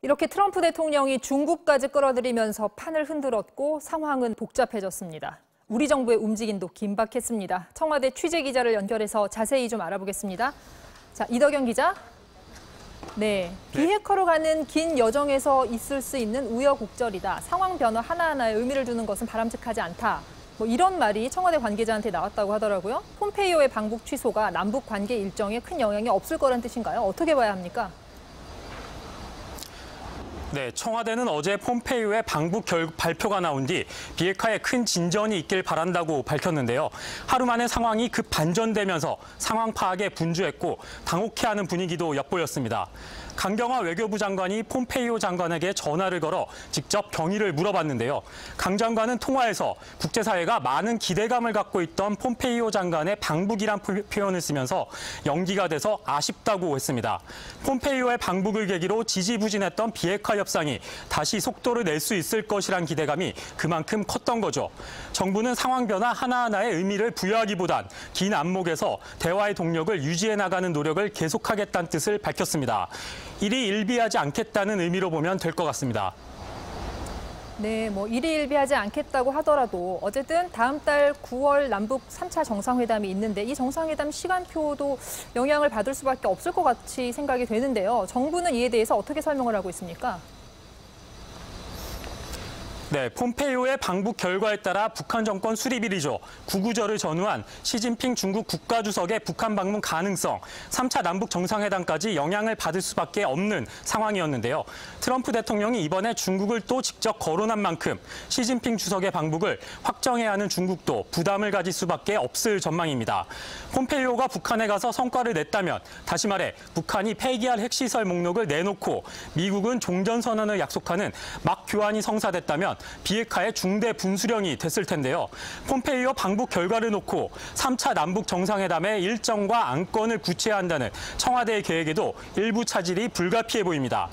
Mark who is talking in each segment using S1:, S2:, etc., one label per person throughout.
S1: 이렇게 트럼프 대통령이 중국까지 끌어들이면서 판을 흔들었고 상황은 복잡해졌습니다. 우리 정부의 움직임도 긴박했습니다. 청와대 취재기자를 연결해서 자세히 좀 알아보겠습니다. 자, 이덕영 기자. 네, 비핵화로 가는 긴 여정에서 있을 수 있는 우여곡절이다. 상황 변화 하나하나에 의미를 두는 것은 바람직하지 않다. 이런 말이 청와대 관계자한테 나왔다고 하더라고요. 폼페이오의 방북 취소가 남북 관계 일정에 큰 영향이 없을 거란 뜻인가요? 어떻게 봐야 합니까?
S2: 네, 청와대는 어제 폼페이오의 방북 발표가 나온 뒤 비핵화에 큰 진전이 있길 바란다고 밝혔는데요. 하루 만에 상황이 급 반전되면서 상황 파악에 분주했고 당혹해하는 분위기도 엿보였습니다. 강경화 외교부 장관이 폼페이오 장관에게 전화를 걸어 직접 경위를 물어봤는데요. 강 장관은 통화에서 국제사회가 많은 기대감을 갖고 있던 폼페이오 장관의 방북이란 표현을 쓰면서 연기가 돼서 아쉽다고 했습니다. 폼페이오의 방북을 계기로 지지부진했던 비핵화 협상이 다시 속도를 낼 수 있을 것이란 기대감이 그만큼 컸던 거죠. 정부는 상황 변화 하나하나의 의미를 부여하기보단 긴 안목에서 대화의 동력을 유지해 나가는 노력을 계속하겠다는 뜻을 밝혔습니다. 일이 일비하지 않겠다는 의미로 보면 될 것 같습니다.
S1: 네, 일이 일비하지 않겠다고 하더라도 어쨌든 다음 달 9월 남북 3차 정상회담이 있는데 이 정상회담 시간표도 영향을 받을 수밖에 없을 것 같이 생각이 되는데요. 정부는 이에 대해서 어떻게 설명을 하고 있습니까?
S2: 네, 폼페이오의 방북 결과에 따라 북한 정권 수립일이죠. 구구절을 전후한 시진핑 중국 국가주석의 북한 방문 가능성, 3차 남북 정상회담까지 영향을 받을 수밖에 없는 상황이었는데요. 트럼프 대통령이 이번에 중국을 또 직접 거론한 만큼 시진핑 주석의 방북을 확정해야 하는 중국도 부담을 가질 수밖에 없을 전망입니다. 폼페이오가 북한에 가서 성과를 냈다면, 다시 말해 북한이 폐기할 핵시설 목록을 내놓고 미국은 종전선언을 약속하는 막 교환이 성사됐다면 비핵화의 중대 분수령이 됐을 텐데요. 폼페이오 방북 결과를 놓고 3차 남북 정상회담의 일정과 안건을 구체화한다는 청와대의 계획에도 일부 차질이 불가피해 보입니다.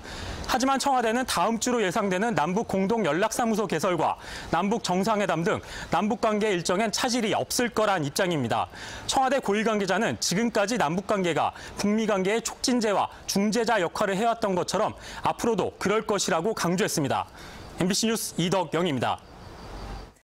S2: 하지만 청와대는 다음 주로 예상되는 남북 공동 연락사무소 개설과 남북 정상회담 등 남북 관계 일정엔 차질이 없을 거란 입장입니다. 청와대 고위 관계자는 지금까지 남북 관계가 북미 관계의 촉진제와 중재자 역할을 해왔던 것처럼 앞으로도 그럴 것이라고 강조했습니다. MBC 뉴스 이덕영입니다.